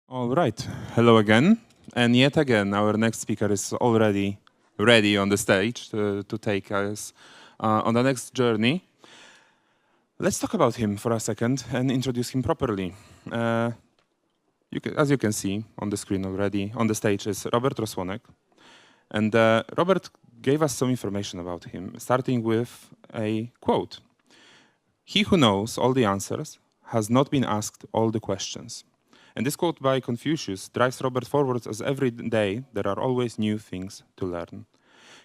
All right. Hello again. And yet again, our next speaker is already ready on the stage to take us on the next journey. Let's talk about him for a second and introduce him properly. As you can see on the screen already, on the stage is Robert Rosłonek. And Robert gave us some information about him, starting with a quote. "He who knows all the answers has not been asked all the questions." And this quote by Confucius drives Robert forward, as every day there are always new things to learn.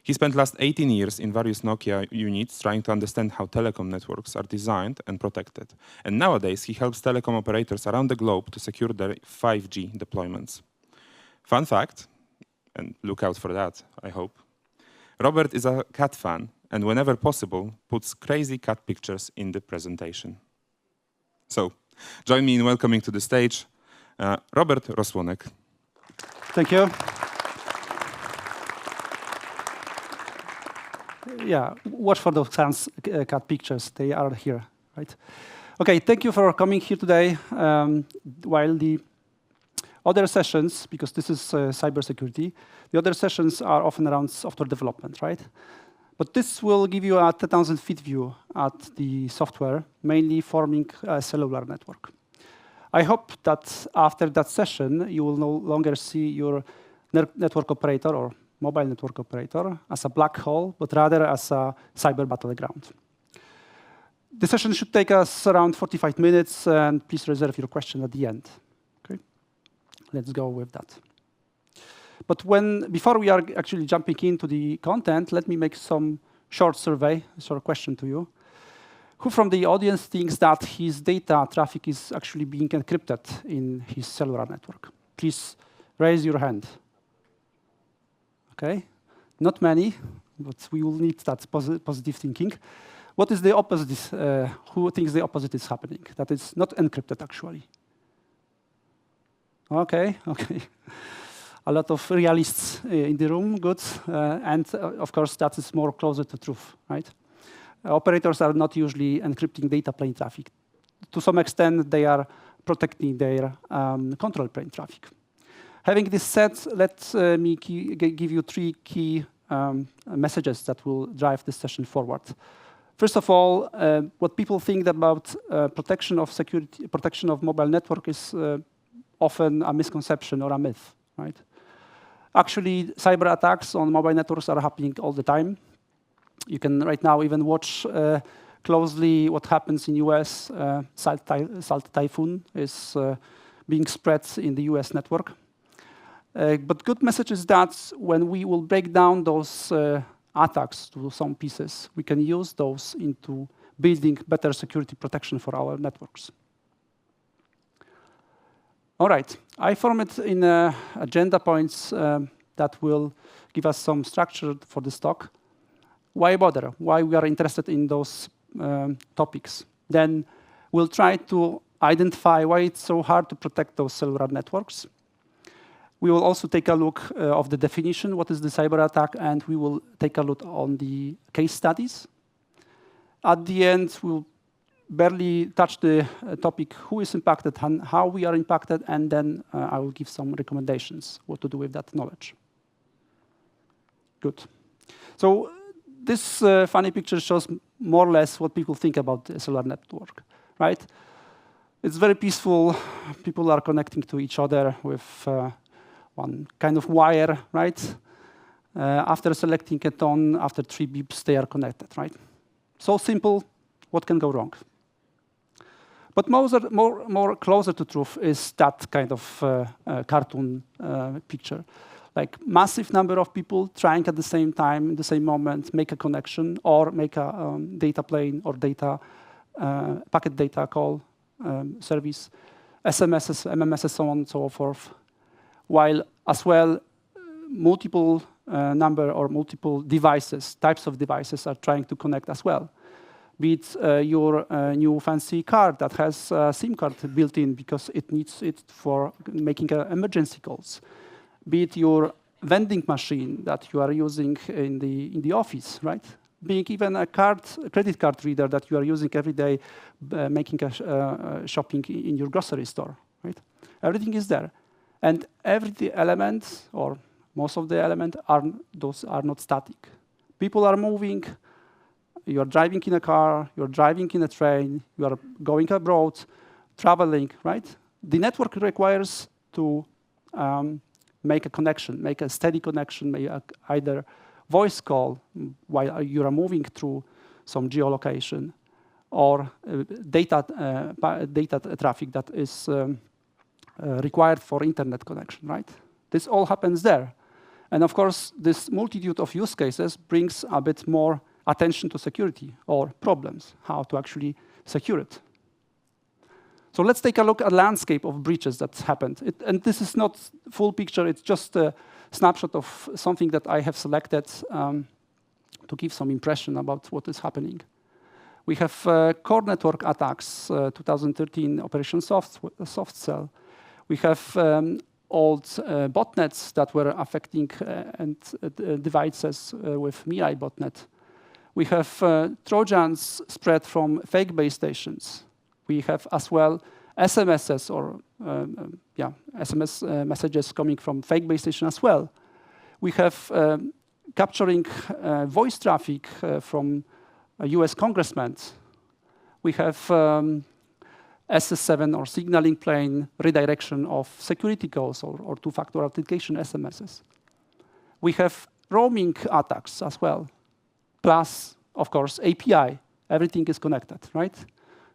He spent last 18 years in various Nokia units trying to understand how telecom networks are designed and protected. And nowadays he helps telecom operators around the globe to secure their 5G deployments. Fun fact, and look out for that, I hope. Robert is a cat fan and whenever possible puts crazy cat pictures in the presentation. So join me in welcoming to the stage Robert Rosłonek. Thank you. Yeah, watch for those cat pictures. They are here, right? Okay, thank you for coming here today. While the other sessions, because this is cybersecurity, the other sessions are often around software development, right? But this will give you a 10,000 feet view at the software, mainly forming a cellular network. I hope that after that session, you will no longer see your network operator or mobile network operator as a black hole, but rather as a cyber battleground. The session should take us around 45 minutes, and please reserve your question at the end. Okay? Let's go with that. But before we are actually jumping into the content, let me make some short question to you. Who from the audience thinks that his data traffic is actually being encrypted in his cellular network? Please raise your hand. Okay, not many, but we will need that positive thinking. What is the opposite? Who thinks the opposite is happening? That it's not encrypted, actually. Okay. A lot of realists in the room, good. And of course, that is more closer to truth, right? Operators are not usually encrypting data plane traffic. To some extent, they are protecting their control plane traffic. Having this said, let me give you three key messages that will drive this session forward. First of all, what people think about protection of mobile network is often a misconception or a myth, right? Actually, cyber attacks on mobile networks are happening all the time. You can right now even watch closely what happens in US. Salt typhoon is being spread in the US network. But good message is that when we will break down those attacks to some pieces, we can use those into building better security protection for our networks. All right, I formed in agenda points that will give us some structure for this talk. Why bother? Why we are interested in those topics? Then we'll try to identify why it's so hard to protect those cellular networks. We will also take a look of the definition, what is the cyber attack, and we will take a look on the case studies. At the end, we'll barely touch the topic who is impacted and how we are impacted, and then I will give some recommendations what to do with that knowledge. Good. So this funny picture shows more or less what people think about the cellular network, right? It's very peaceful. People are connecting to each other with one kind of wire, right? After selecting a tone, after 3 beeps, they are connected, right? So simple, what can go wrong? But more closer to truth is that kind of cartoon picture. Like massive number of people trying at the same time, in the same moment, make a connection or make a data plane or packet data call service, SMSs, MMSs, so on and so forth. While as well, multiple number or multiple devices, types of devices are trying to connect as well. Be it your new fancy car that has a SIM card built in because it needs it for making emergency calls. Be it your vending machine that you are using in the office, right? Being even a credit card reader that you are using every day, making a shopping in your grocery store, right? Everything is there. And every element, or most of the elements, those are not static. People are moving. You're driving in a car. You're driving in a train. You are going abroad, traveling, right? The network requires to make a connection, make a steady connection, either voice call while you are moving through some geolocation, or data traffic that is required for internet connection, right? This all happens there. And of course, this multitude of use cases brings a bit more attention to security or problems, how to actually secure it. So let's take a look at the landscape of breaches that's happened. And this is not full picture, it's just a snapshot of something that I have selected to give some impression about what is happening. We have core network attacks, 2013 Operation Soft Cell. We have old botnets that were affecting devices with Mirai botnet. We have Trojans spread from fake base stations. We have as well SMSs or SMS messages coming from fake base station as well. We have capturing voice traffic from US congressmen. We have SS7 or signaling plane redirection of security calls or two-factor authentication SMSs. We have roaming attacks as well. Plus, of course, API. Everything is connected, right?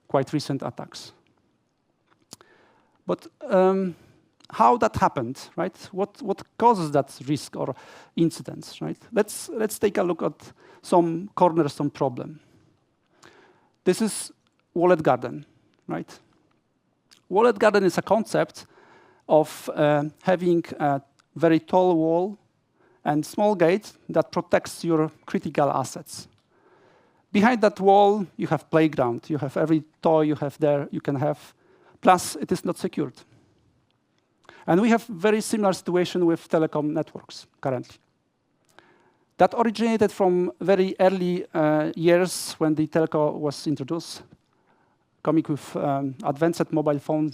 Quite recent attacks. But how that happened, right? What causes that risk or incidents, right? Let's take a look at some cornerstone problem. This is walled garden, right? Walled garden is a concept of having a very tall wall and small gate that protects your critical assets. Behind that wall, you have playground. You have every toy you have there, you can have. Plus, it is not secured. And we have very similar situation with telecom networks currently. That originated from very early years when the telco was introduced, coming with advanced mobile phone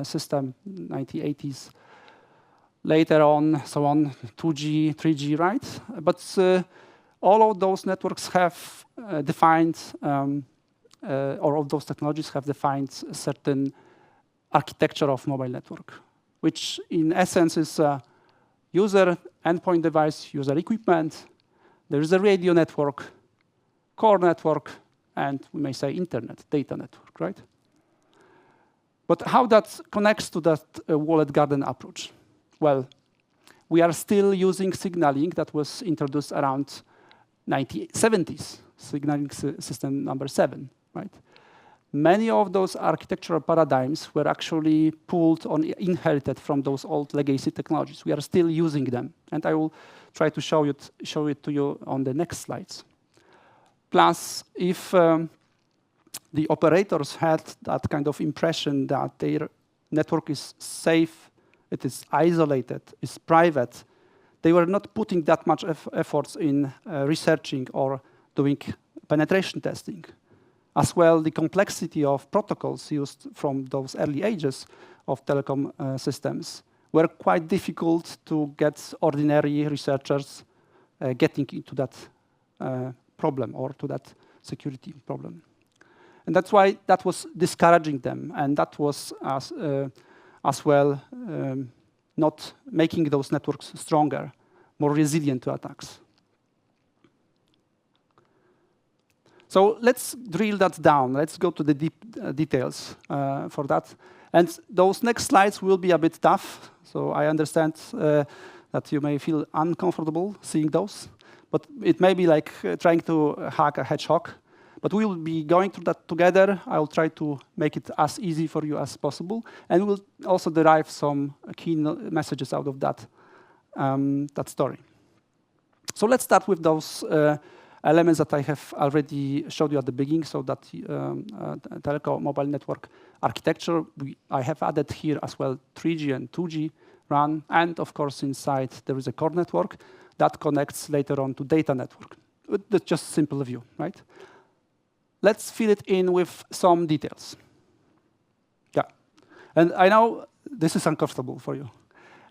system, 1980s. Later on, 2G, 3G, right? But all of those networks have defined, or all of those technologies have defined a certain architecture of mobile network, which in essence is a user endpoint device, user equipment. There is a radio network, core network, and we may say internet, data network, right? But how that connects to that walled garden approach? Well, we are still using signaling that was introduced around 1970s, signaling system number 7, right? Many of those architectural paradigms were actually pulled or inherited from those old legacy technologies. We are still using them, and I will try to show it to you on the next slides. Plus, if the operators had that kind of impression that their network is safe, it is isolated, it's private, they were not putting that much efforts in researching or doing penetration testing. As well, the complexity of protocols used from those early ages of telecom systems were quite difficult to get ordinary researchers getting into that problem or to that security problem. And that's why that was discouraging them, and that was as well not making those networks stronger, more resilient to attacks. So let's drill that down. Let's go to the deep details for that. And those next slides will be a bit tough. So I understand that you may feel uncomfortable seeing those. But it may be like trying to hack a hedgehog. But we will be going through that together. I will try to make it as easy for you as possible. And we will also derive some key messages out of that, that story. So let's start with those elements that I have already showed you at the beginning. So that telecom mobile network architecture, I have added here as well 3G and 2G RAN. And of course, inside there is a core network that connects later on to data network. That's just a simple view, right? Let's fill it in with some details. Yeah, and I know this is uncomfortable for you.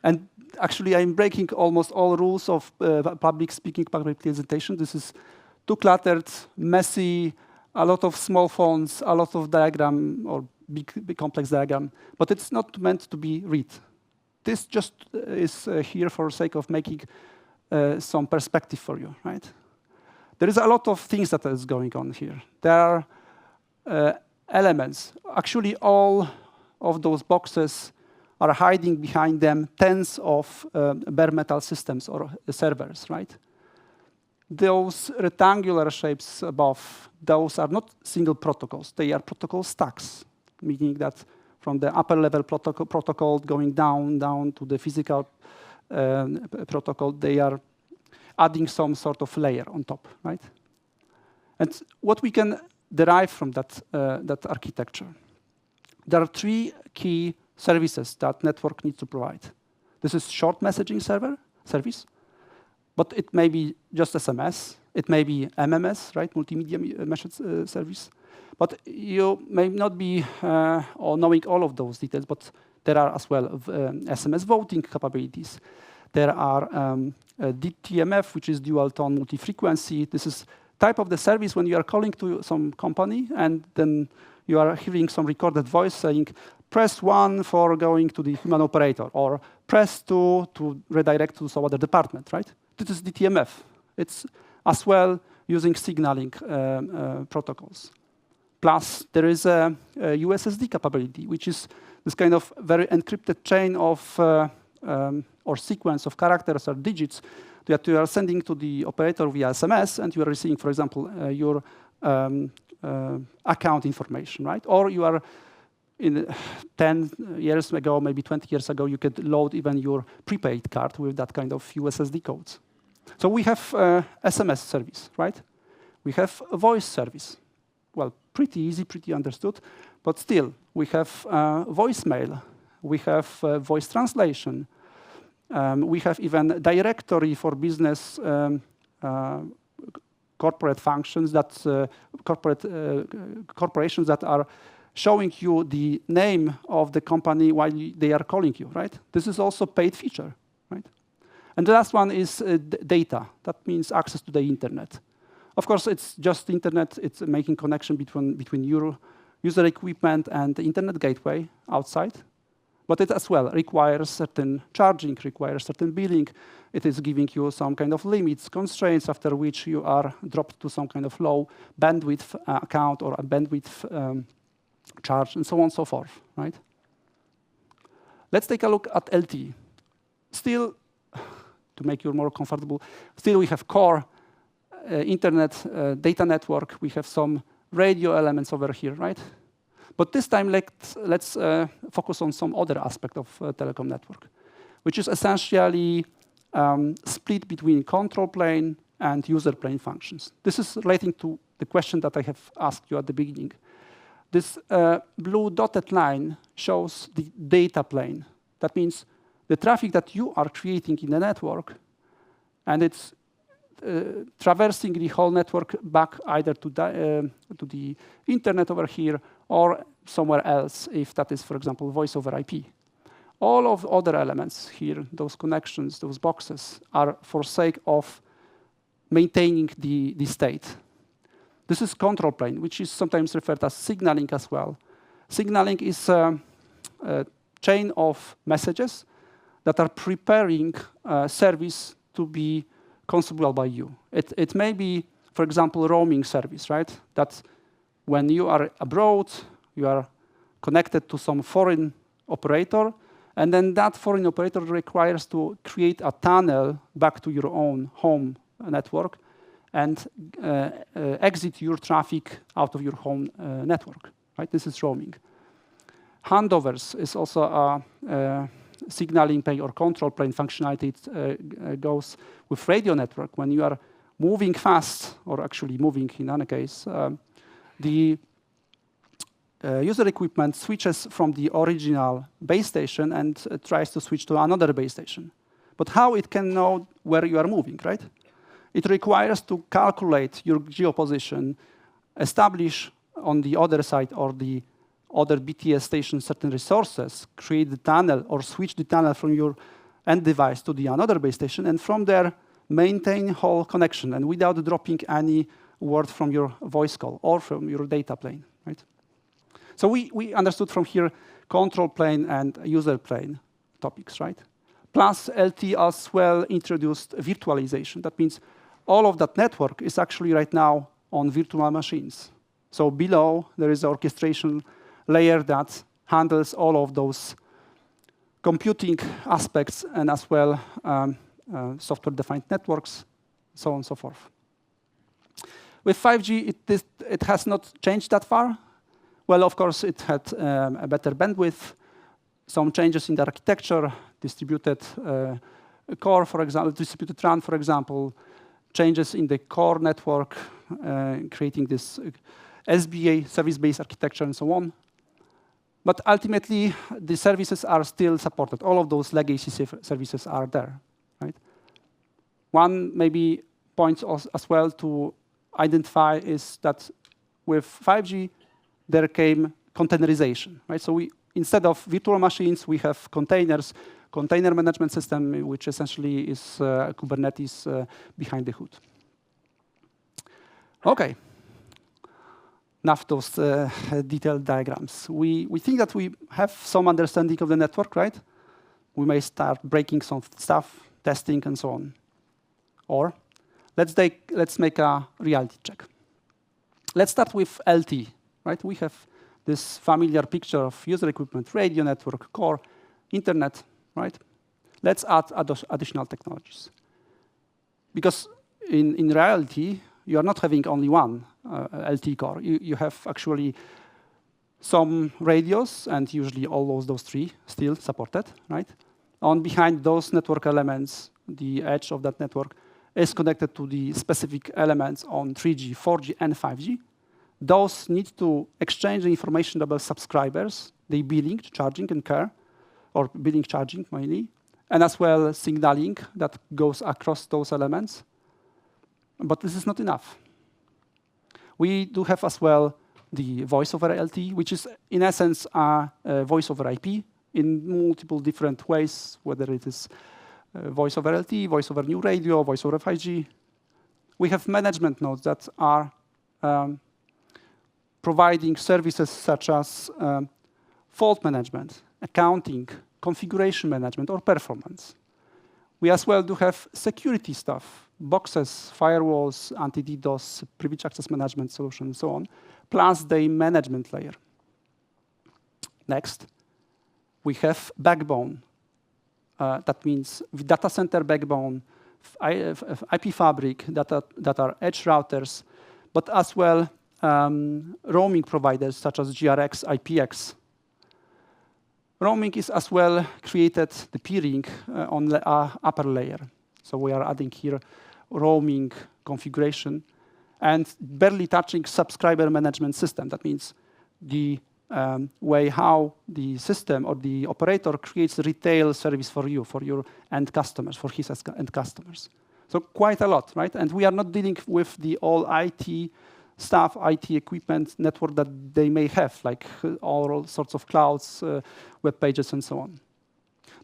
And actually, I'm breaking almost all rules of public speaking, public presentation. This is too cluttered, messy, a lot of small fonts, a lot of diagram or big complex diagram. But it's not meant to be read. This just is here for the sake of making some perspective for you, right? There is a lot of things that is going on here. There are elements. Actually, all of those boxes are hiding behind them tens of bare metal systems or servers, right? Those rectangular shapes above, those are not single protocols. They are protocol stacks, meaning that from the upper level protocol going down to the physical protocol, they are adding some sort of layer on top, right? And what we can derive from that architecture, there are three key services that network needs to provide. This is short messaging service, but it may be just SMS. It may be MMS, right? Multimedia message service. But you may not be or knowing all of those details, but there are as well SMS voting capabilities. There are DTMF, which is dual tone multi-frequency. This is type of the service when you are calling to some company and then you are hearing some recorded voice saying, press 1 for going to the human operator, or press 2 to redirect to some other department, right? This is DTMF. It's as well using signaling protocols. Plus, there is a USSD capability, which is this kind of very encrypted chain of or sequence of characters or digits that you are sending to the operator via SMS, and you are receiving, for example, your account information, right? Or you are in 10 years ago, maybe 20 years ago, you could load even your prepaid card with that kind of USSD codes. So we have SMS service, right? We have a voice service. Well, pretty easy, pretty understood, but still, we have voicemail. We have voice translation. We have even directory for business corporate functions that corporations that are showing you the name of the company while they are calling you, right? This is also paid feature, right? And the last one is data. That means access to the internet. Of course, it's just internet. It's making connection between your user equipment and the internet gateway outside. But it as well requires certain charging, requires certain billing. It is giving you some kind of limits, constraints, after which you are dropped to some kind of low bandwidth account or a bandwidth charge, and so on and so forth, right? Let's take a look at LTE. Still, to make you more comfortable, still we have core internet data network. We have some radio elements over here, right? But this time, let's focus on some other aspect of telecom network, which is essentially split between control plane and user plane functions. This is relating to the question that I have asked you at the beginning. This blue dotted line shows the data plane. That means the traffic that you are creating in the network, and it's traversing the whole network back either to the internet over here or somewhere else, if that is, for example, voice over IP. All of other elements here, those connections, those boxes, are for sake of maintaining the state. This is control plane, which is sometimes referred as signaling as well. Signaling is a chain of messages that are preparing a service to be consumable by you. It may be, for example, roaming service, right? That when you are abroad, you are connected to some foreign operator, and then that foreign operator requires to create a tunnel back to your own home network and exit your traffic out of your home network, right? This is roaming. Handovers is also a signaling plane or control plane functionality. It goes with radio network. When you are moving fast, or actually moving in any case, the user equipment switches from the original base station and tries to switch to another base station. But how it can know where you are moving, right? It requires to calculate your geoposition, establish on the other side or the other BTS station certain resources, create the tunnel or switch the tunnel from your end device to the another base station, and from there maintain whole connection, and without dropping any word from your voice call or from your data plane, right? So we understood from here control plane and user plane topics, right? Plus LT as well introduced virtualization. That means all of that network is actually right now on virtual machines. So below, there is an orchestration layer that handles all of those computing aspects and as well software-defined networks, so on and so forth. With 5G, it has not changed that far. Well, of course, it had a better bandwidth, some changes in the architecture, distributed core, for example, distributed RAN, for example, changes in the core network, creating this SBA, service-based architecture, and so on. But ultimately, the services are still supported. All of those legacy services are there, right? One maybe point as well to identify is that with 5G, there came containerization, right? So instead of virtual machines, we have containers, container management system, which essentially is Kubernetes behind the hood. Okay. Enough those detailed diagrams. We think that we have some understanding of the network, right? We may start breaking some stuff, testing, and so on. Or let's make a reality check. Let's start with LT, right? We have this familiar picture of user equipment, radio network, core, internet, right? Let's add additional technologies. Because in reality, you are not having only one LT core. You have actually some radios, and usually all those three still supported, right? On behind those network elements, the edge of that network is connected to the specific elements on 3G, 4G, and 5G. Those need to exchange the information about subscribers, the billing, charging, and care, or billing, charging mainly, and as well signaling that goes across those elements. But this is not enough. We do have as well the voice over LT, which is in essence a voice over IP in multiple different ways, whether it is voice over LT, voice over new radio, voice over 5G. We have management nodes that are providing services such as fault management, accounting, configuration management, or performance. We as well do have security stuff, boxes, firewalls, anti-DDoS, privileged access management solution, and so on, plus the management layer. Next, we have backbone. That means data center backbone, IP fabric, that are edge routers, but as well roaming providers such as GRX, IPX. Roaming is as well created the peering on the upper layer. So we are adding here roaming configuration and barely touching subscriber management system. That means the way how the system or the operator creates retail service for you, for your end customers, for his end customers. So quite a lot, right? And we are not dealing with the all IT stuff, IT equipment network that they may have, like all sorts of clouds, web pages, and so on.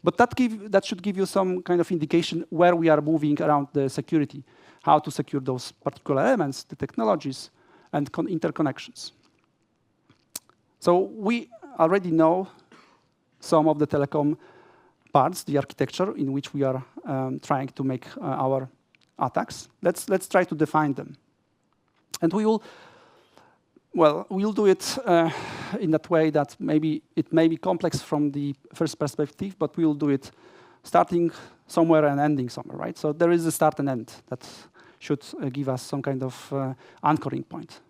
But that should give you some kind of indication where we are moving around the security, how to secure those particular elements, the technologies, and interconnections. So we already know some of the telecom parts, the architecture in which we are trying to make our attacks. Let's try to define them. And we'll do it in that way that maybe it may be complex from the first perspective, but we will do it starting somewhere and ending somewhere, right? So there is a start and end that should give us some kind of anchoring point.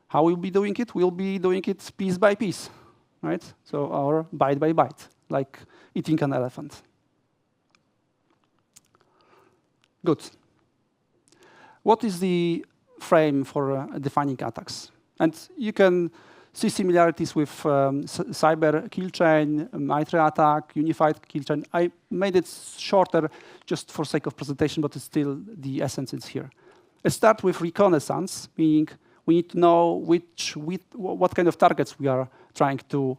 How we'll be doing it? We'll be doing it piece by piece, right? So or byte by byte, like eating an elephant. Good. What is the frame for defining attacks? And you can see similarities with cyber kill chain, MITRE attack, unified kill chain. I made it shorter just for sake of presentation, but it's still the essence is here. Let's start with reconnaissance, meaning we need to know what kind of targets we are trying to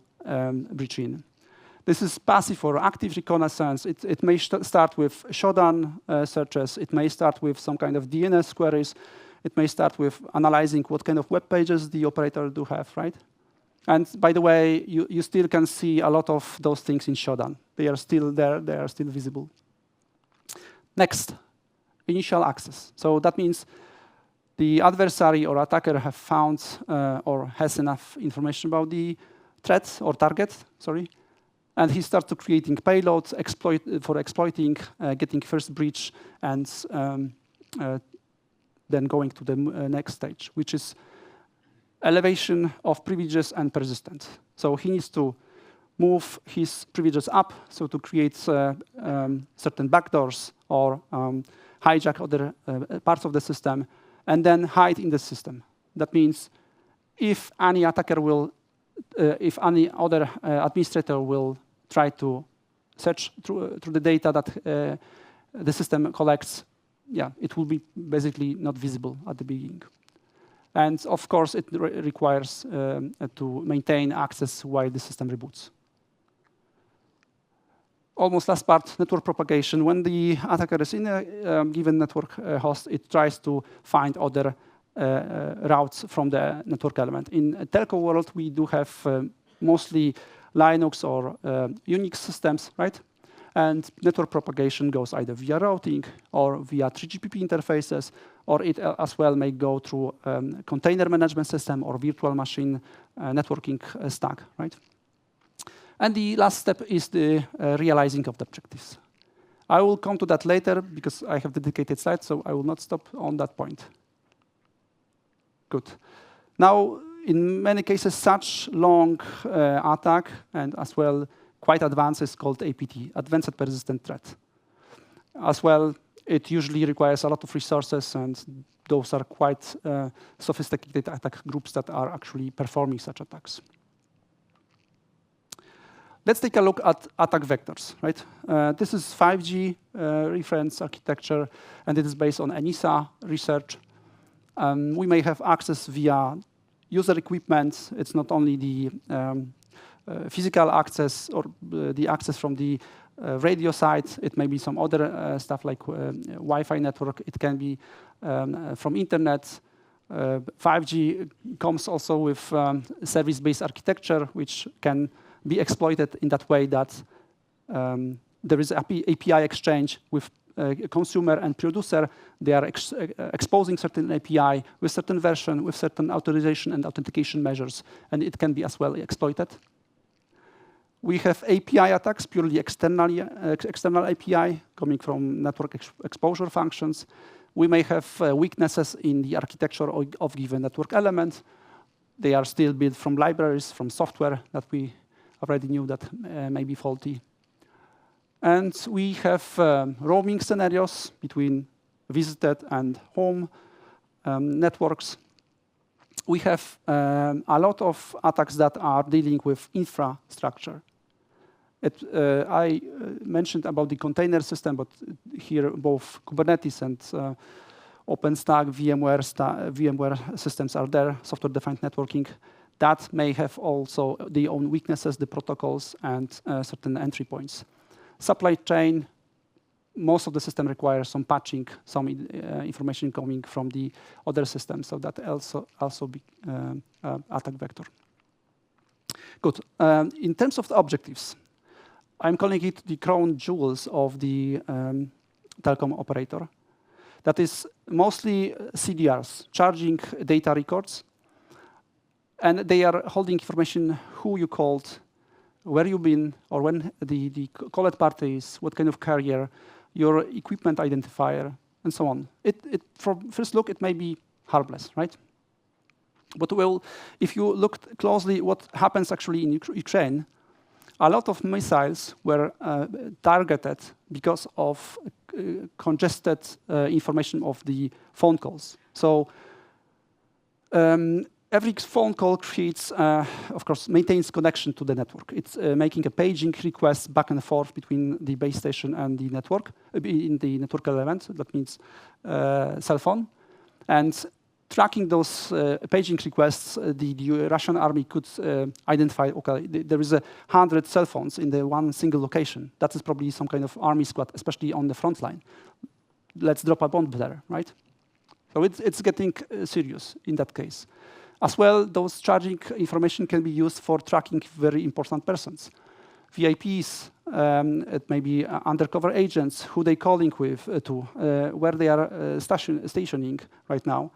breach in. This is passive or active reconnaissance. It may start with Shodan searches. It may start with some kind of DNS queries. It may start with analyzing what kind of web pages the operator do have, right? And by the way, you still can see a lot of those things in Shodan. They are still there. They are still visible. Next, initial access. So that means the adversary or attacker have found or has enough information about the threat or target, sorry, and he starts to creating payloads for exploiting, getting first breach, and then going to the next stage, which is elevation of privileges and persistence. So he needs to move his privileges up, so to create certain backdoors or hijack other parts of the system, and then hide in the system. That means if any attacker will, if any other administrator will try to search through the data that the system collects, yeah, it will be basically not visible at the beginning. And of course, it requires to maintain access while the system reboots. Almost last part, network propagation. When the attacker is in a given network host, it tries to find other routes from the network element. In a telco world, we do have mostly Linux or Unix systems, right? And network propagation goes either via routing or via 3GPP interfaces, or it as well may go through container management system or virtual machine networking stack, right? And the last step is the realizing of the objectives. I will come to that later because I have dedicated slides, so I will not stop on that point. Good. Now, in many cases, such long attack and as well quite advanced is called APT, Advanced Persistent Threat. As well, it usually requires a lot of resources, and those are quite sophisticated attack groups that are actually performing such attacks. Let's take a look at attack vectors, right? This is 5G reference architecture, and it is based on ENISA research. We may have access via user equipment. It's not only the physical access or the access from the radio side. It may be some other stuff like Wi-Fi network. It can be from internet. 5G comes also with service-based architecture, which can be exploited in that way that there is API exchange with consumer and producer. They are exposing certain API with certain version, with certain authorization and authentication measures, and it can be as well exploited. We have API attacks, purely external API coming from network exposure functions. We may have weaknesses in the architecture of given network element. They are still built from libraries, from software that we already knew that may be faulty. And we have roaming scenarios between visited and home networks. We have a lot of attacks that are dealing with infrastructure. I mentioned about the container system, but here both Kubernetes and OpenStack, VMware systems are there, software-defined networking. That may have also their own weaknesses, the protocols, and certain entry points. Supply chain, most of the system requires some patching, some information coming from the other systems, so that also be attack vector. Good. In terms of the objectives, I'm calling it the crown jewels of the telecom operator. That is mostly CDRs, charging data records. And they are holding information, who you called, where you've been, or when the called party is, what kind of carrier, your equipment identifier, and so on. From first look, it may be harmless, right? But well, if you look closely what happens actually in Ukraine, a lot of missiles were targeted because of congested information of the phone calls. So every phone call creates, of course, maintains connection to the network. It's making a paging request back and forth between the base station and the network, in the network element. That means cell phone. And tracking those paging requests, the Russian army could identify, okay, there is 100 cell phones in the one single location. That is probably some kind of army squad, especially on the front line. Let's drop a bomb there, right? So it's getting serious in that case. As well, those charging information can be used for tracking very important persons. VIPs, it may be undercover agents, who they calling with where they are stationing right now.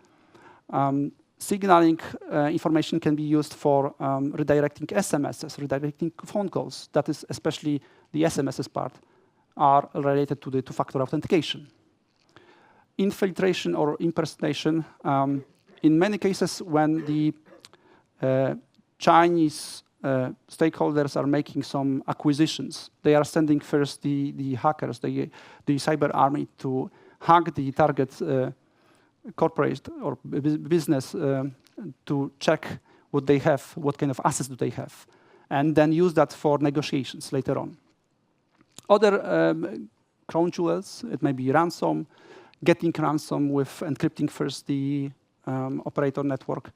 Signaling information can be used for redirecting SMSs, redirecting phone calls. That is especially the SMSs part are related to the two-factor authentication. Infiltration or impersonation, in many cases when the Chinese stakeholders are making some acquisitions, they are sending first the hackers, the cyber army to hack the target corporate or business to check what they have, what kind of assets do they have, and then use that for negotiations later on. Other crown jewels, it may be ransom, getting ransom with encrypting first the operator network.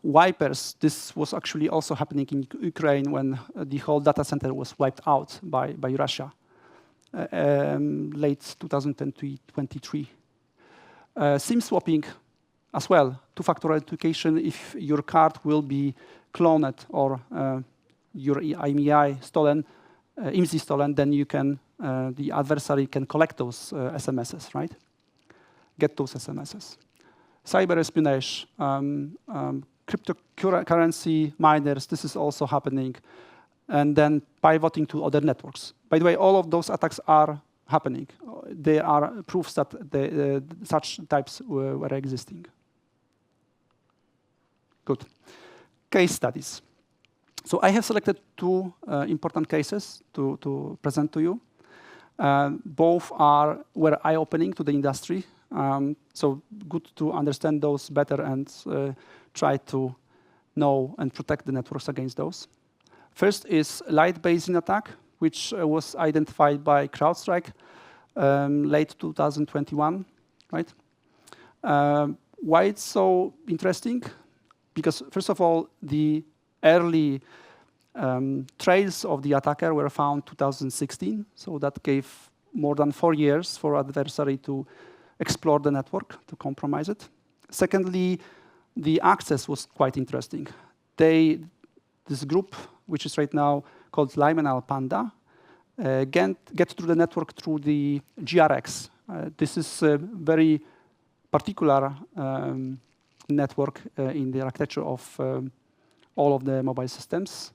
Wipers, this was actually also happening in Ukraine when the whole data center was wiped out by Russia, late 2023. SIM swapping as well, two-factor authentication if your card will be cloned or your IMEI stolen, IMSI stolen, then you can, the adversary can collect those SMSs, right? Get those SMSs. Cyber espionage, cryptocurrency miners, this is also happening. And then pivoting to other networks. By the way, all of those attacks are happening. There are proofs that such types were existing. Good. Case studies. So I have selected two important cases to present to you. Both were eye-opening to the industry. So good to understand those better and try to know and protect the networks against those. First is light basin attack, which was identified by CrowdStrike late 2021, right? Why it's so interesting? Because first of all, the early trails of the attacker were found 2016, so that gave more than 4 years for adversary to explore the network, to compromise it. Secondly, the access was quite interesting. This group, which is right now called Liminal Panda, get through the network through the GRX. This is a very particular network in the architecture of all of the mobile systems,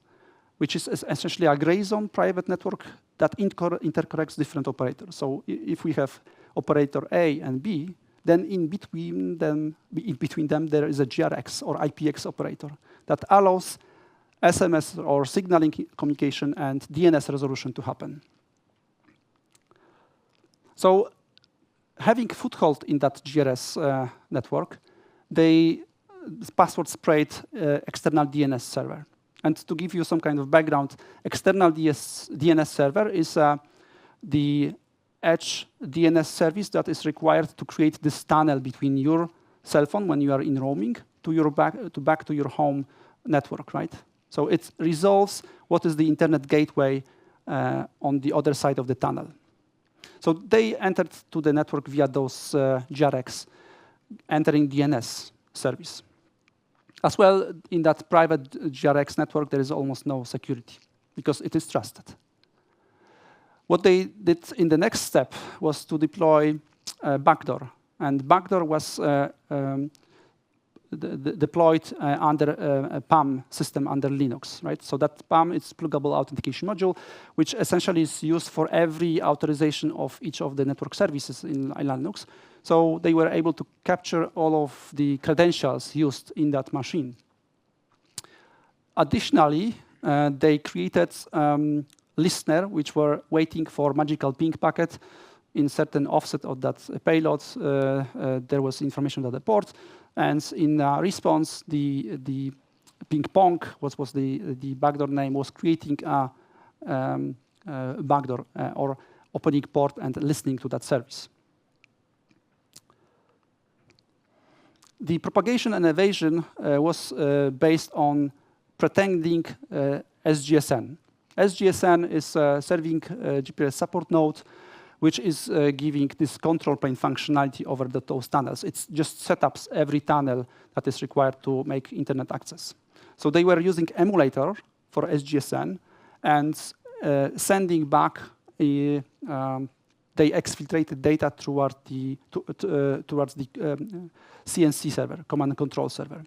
which is essentially a gray zone private network that interconnects different operators. So if we have operator A and B, then in between them there is a GRX or IPX operator that allows SMS or signaling communication and DNS resolution to happen. So having foothold in that GRS network, they password sprayed external DNS server. And to give you some kind of background, external DNS server is the edge DNS service that is required to create this tunnel between your cell phone when you are in roaming to back to your home network, right? So it resolves what is the internet gateway on the other side of the tunnel. So they entered to the network via those GRX, entering DNS service. As well, in that private GRX network, there is almost no security because it is trusted. What they did in the next step was to deploy backdoor. And backdoor was deployed under a PAM system under Linux, right? So that PAM is pluggable authentication module, which essentially is used for every authorization of each of the network services in Linux. So they were able to capture all of the credentials used in that machine. Additionally, they created listener, which were waiting for magical ping packet in certain offset of that payload. There was information at the port. And in response, the ping pong, what was the backdoor name, was creating a backdoor or opening port and listening to that service. The propagation and evasion was based on pretending SGSN. SGSN is serving GPS support node, which is giving this control plane functionality over those tunnels. It just setups every tunnel that is required to make internet access. So they were using emulator for SGSN and sending back they exfiltrated data towards the CNC server, command and control server.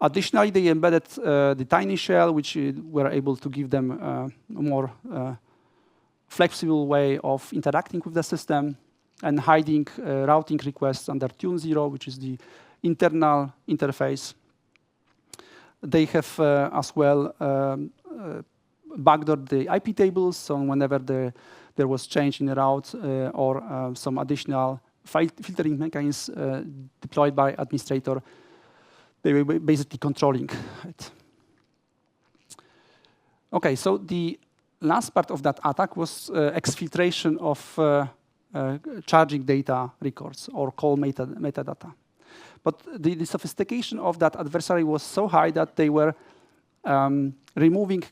Additionally, they embedded the tiny shell, which were able to give them a more flexible way of interacting with the system and hiding routing requests under Tune 0, which is the internal interface. They have as well backdoored the IP tables, so whenever there was change in the route or some additional filtering mechanism deployed by administrator, they were basically controlling it. Okay, so the last part of that attack was exfiltration of charging data records or call metadata. But the sophistication of that adversary was so high that they were removing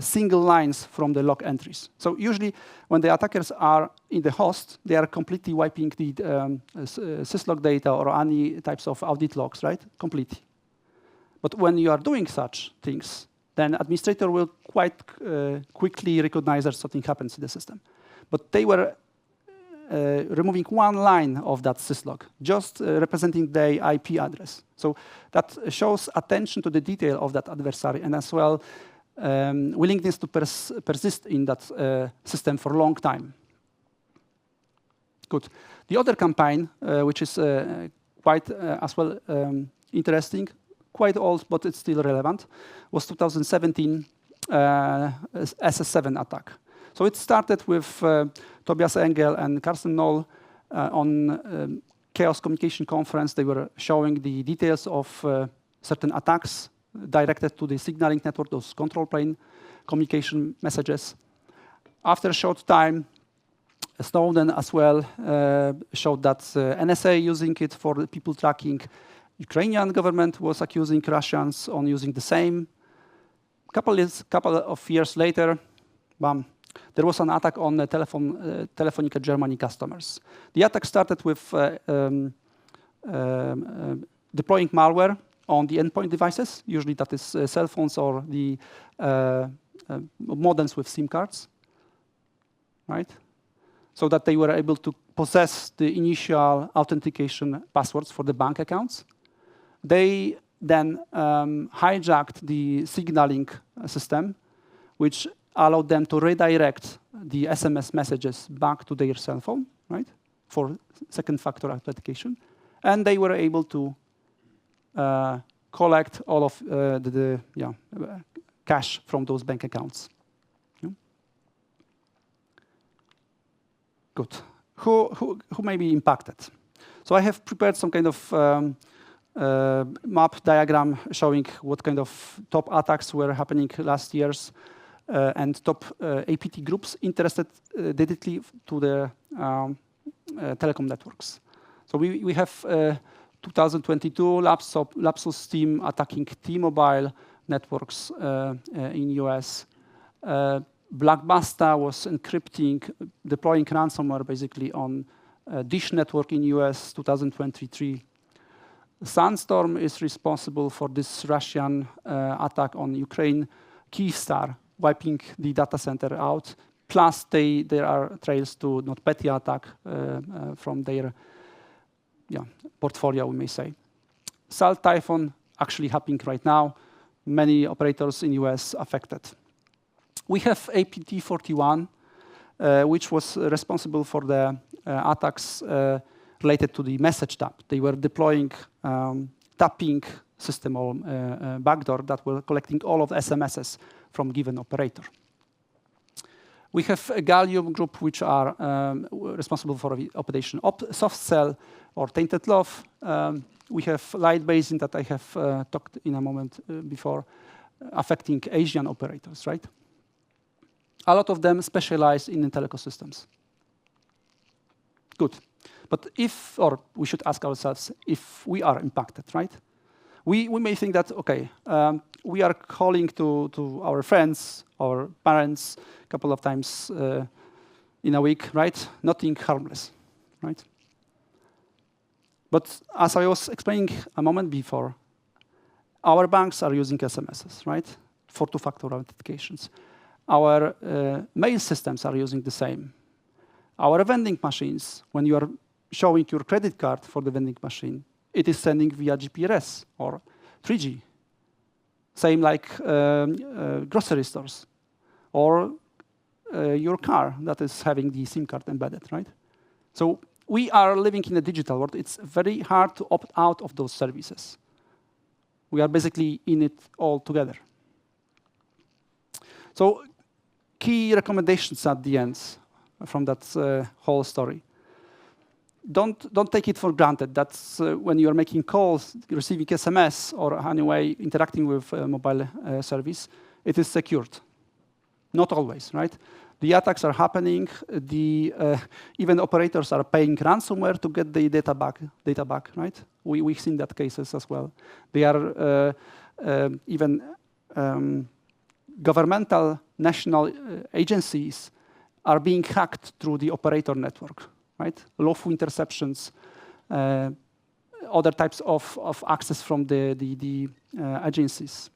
single lines from the log entries. So usually when the attackers are in the host, they are completely wiping the syslog data or any types of audit logs, right? Completely. But when you are doing such things, then administrator will quite quickly recognize that something happens in the system. But they were removing one line of that syslog, just representing the IP address. So that shows attention to the detail of that adversary and as well willingness to persist in that system for a long time. Good. The other campaign, which is quite as well interesting, quite old, but it's still relevant, was 2017 SS7 attack. So it started with Tobias Engel and Carsten Knoll on Chaos Communication Conference. They were showing the details of certain attacks directed to the signaling network, those control plane communication messages. After a short time, Snowden as well showed that NSA using it for the people tracking. Ukrainian government was accusing Russians on using the same. Couple of years later, bam, there was an attack on the Telefonica Germany customers. The attack started with deploying malware on the endpoint devices. Usually that is cell phones or the modems with SIM cards, right? So that they were able to possess the initial authentication passwords for the bank accounts. They then hijacked the signaling system, which allowed them to redirect the SMS messages back to their cell phone, right, for second factor authentication. And they were able to collect all of the cash from those bank accounts. Yeah. Good. Who may be impacted? So I have prepared some kind of map diagram showing what kind of top attacks were happening last years and top APT groups interested directly to the telecom networks. So we have 2022 Lapsus team attacking T-Mobile networks in US. Blackbuster was encrypting, deploying ransomware basically on Dish network in US 2023. Sandstorm is responsible for this Russian attack on Ukraine. Kyivstar wiping the data center out. Plus, there are trails to NotPetya attack from their portfolio, we may say. Salt Typhoon actually happening right now. Many operators in US affected. We have APT41, which was responsible for the attacks related to the message tap. They were deploying tapping system or backdoor that were collecting all of the SMSs from given operator. We have a Gallium group, which are responsible for the operation soft cell or tainted love. We have Light Basin that I have talked in a moment before, affecting Asian operators, right? A lot of them specialize in telecom systems. Good. But if, or we should ask ourselves if we are impacted, right? We may think that, okay, we are calling to our friends or parents a couple of times in a week, right? Nothing harmless, right? But as I was explaining a moment before, our banks are using SMSs, right? For two-factor authentications. Our mail systems are using the same. Our vending machines, when you are showing your credit card for the vending machine, it is sending via GPRS or 3G. Same like grocery stores or your car that is having the SIM card embedded, right? So we are living in a digital world. It's very hard to opt out of those services. We are basically in it all together. So key recommendations at the end from that whole story. Don't take it for granted that when you are making calls, receiving SMS, or anyway interacting with a mobile service, it is secured. Not always, right? The attacks are happening. Even operators are paying ransomware to get the data back, right? We've seen that cases as well. They are even governmental national agencies are being hacked through the operator network, right? Lawful interceptions, other types of access from the agencies.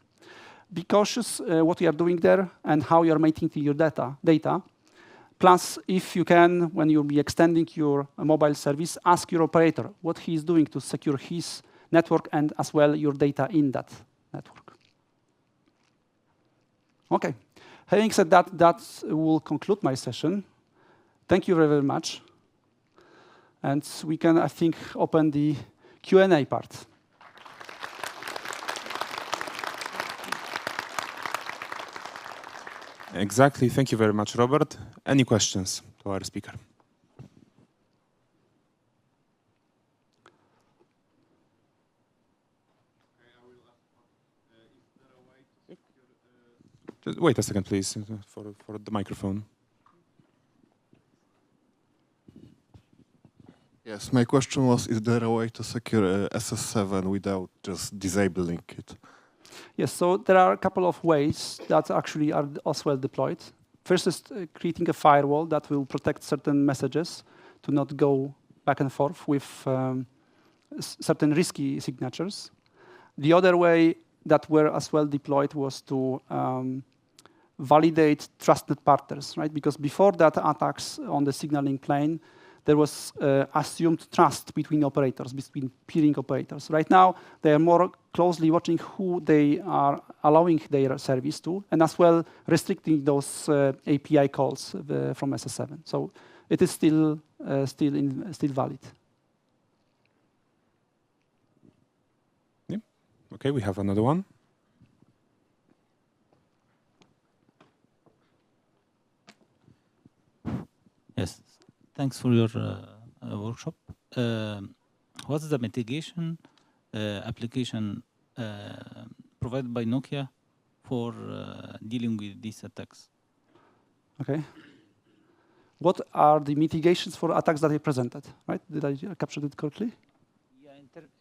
Be cautious what you are doing there and how you are maintaining your data. Plus, if you can, when you'll be extending your mobile service, ask your operator what he is doing to secure his network and as well your data in that network. Okay. Having said that, that will conclude my session. Thank you very, very much. And we can, I think, open the Q&A part. Exactly. Thank you very much, Robert. Any questions to our speaker? Just wait a second, please, for the microphone. Yes, my question was, is there a way to secure SS7 without just disabling it? Yes, so there are a couple of ways that actually are as well deployed. First is creating a firewall that will protect certain messages to not go back and forth with certain risky signatures. The other way that were as well deployed was to validate trusted partners, right? Because before that attacks on the signaling plane, there was assumed trust between operators, between peering operators. Right now, they are more closely watching who they are allowing their service to, and as well restricting those API calls from SS7. So it is still valid. Yeah. Okay, we have another one. Yes. Thanks for your workshop. What's the mitigation application provided by Nokia for dealing with these attacks? Okay. What are the mitigations for attacks that I presented, right? Did I capture it correctly? Yeah,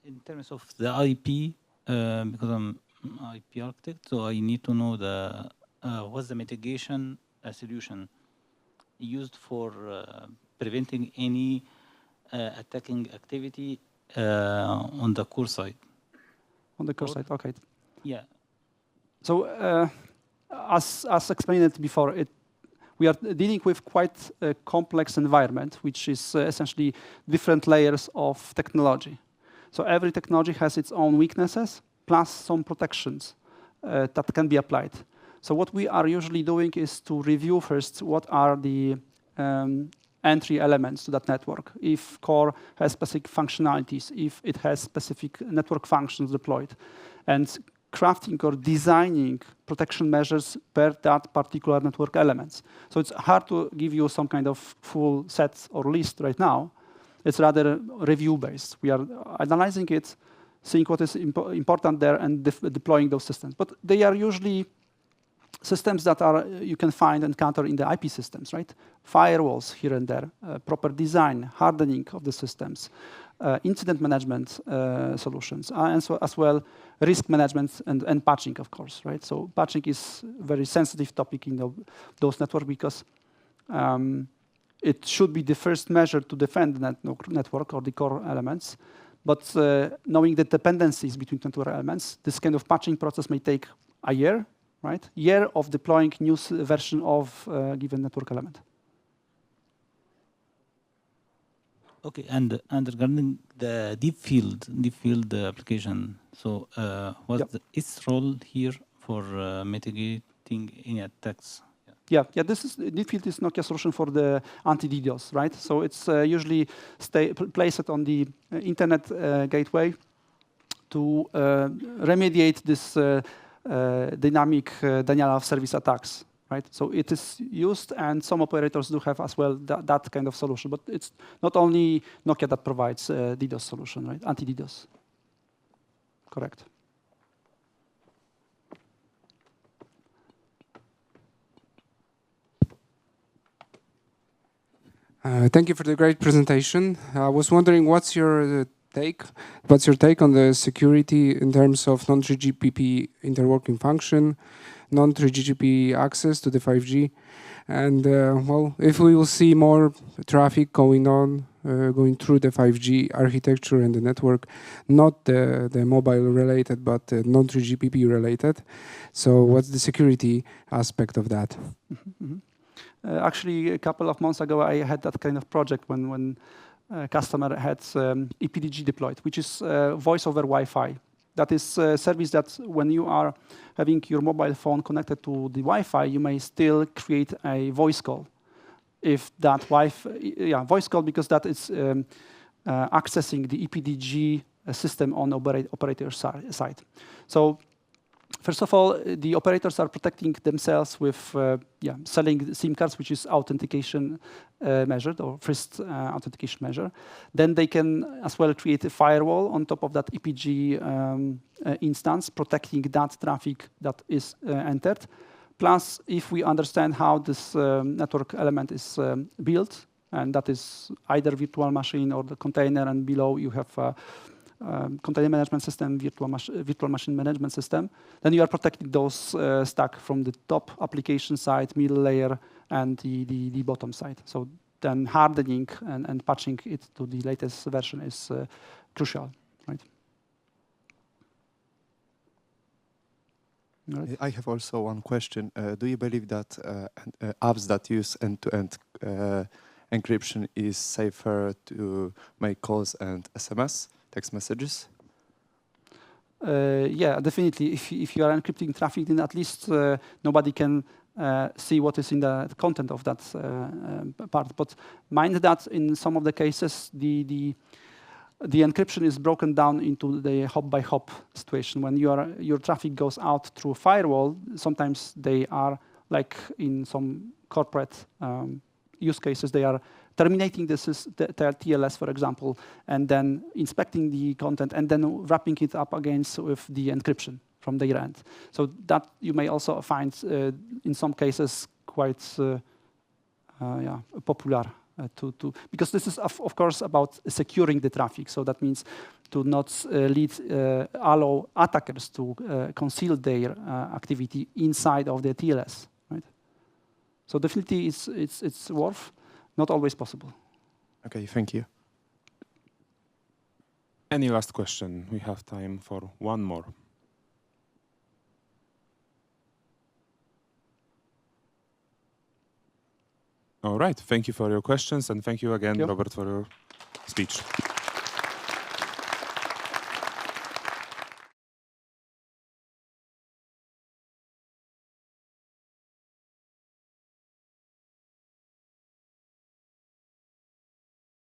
in terms of the IP, because I'm IP architect, so I need to know what's the mitigation solution used for preventing any attacking activity on the core side. On the core side, okay. Yeah. So as explained before, we are dealing with quite a complex environment, which is essentially different layers of technology. So every technology has its own weaknesses, plus some protections that can be applied. So what we are usually doing is to review first what are the entry elements to that network. If core has specific functionalities, if it has specific network functions deployed, and crafting or designing protection measures per that particular network elements. So it's hard to give you some kind of full set or list right now. It's rather review-based. We are analyzing it, seeing what is important there, and deploying those systems. But they are usually systems that are you can find and encounter in the IP systems, right? Firewalls here and there, proper design, hardening of the systems, incident management solutions, and so as well risk management and patching, of course, right? So patching is a very sensitive topic in those networks because it should be the first measure to defend the network or the core elements. But knowing the dependencies between network elements, this kind of patching process may take a year, right? Year of deploying new version of given network element. Okay, and regarding the deep field application, so what's its role here for mitigating any attacks? Yeah, deep field is Nokia solution for the anti-DDoS, right? So it's usually placed on the internet gateway to remediate this dynamic denial of service attacks, right? So it is used, and some operators do have as well that kind of solution. But it's not only Nokia that provides DDoS solution, right? Anti-DDoS. Correct. Thank you for the great presentation. I was wondering, what's your take on the security in terms of non-3GPP interworking function, non-3GPP access to the 5G, and well, if we will see more traffic going through the 5G architecture and the network, not the mobile related, but non-3GPP related. So, what's the security aspect of that? Actually, a couple of months ago, I had that kind of project when a customer had EPDG deployed, which is voice over Wi-Fi. That is a service that when you are having your mobile phone connected to the Wi-Fi, you may still create a voice call. If that voice call, because that is accessing the EPDG system on operator side. So first of all, the operators are protecting themselves with selling SIM cards, which is authentication measure or first authentication measure. Then they can as well create a firewall on top of that EPG instance, protecting that traffic that is entered. Plus, if we understand how this network element is built, and that is either virtual machine or the container, and below you have container management system, virtual machine management system, then you are protecting those stack from the top application side, middle layer, and the bottom side. So then hardening and patching it to the latest version is crucial, right? Right. I have also one question. Do you believe that apps that use end-to-end encryption is safer to make calls and SMS? Text messages? Yeah, definitely. If you are encrypting traffic, then at least nobody can see what is in the content of that part. But mind that in some of the cases, the encryption is broken down into the hop-by-hop situation. When your traffic goes out through a firewall, sometimes they are, like in some corporate use cases, they are terminating the TLS, for example, and then inspecting the content, and then wrapping it up against with the encryption from their end. So that you may also find in some cases quite popular because this is of course about securing the traffic. So that means to not allow attackers to conceal their activity inside of the TLS, right? So definitely it's worth. Not always possible. Okay, thank you. Any last question? We have time for one more. All right. Thank you for your questions, and thank you again, Robert, for your speech.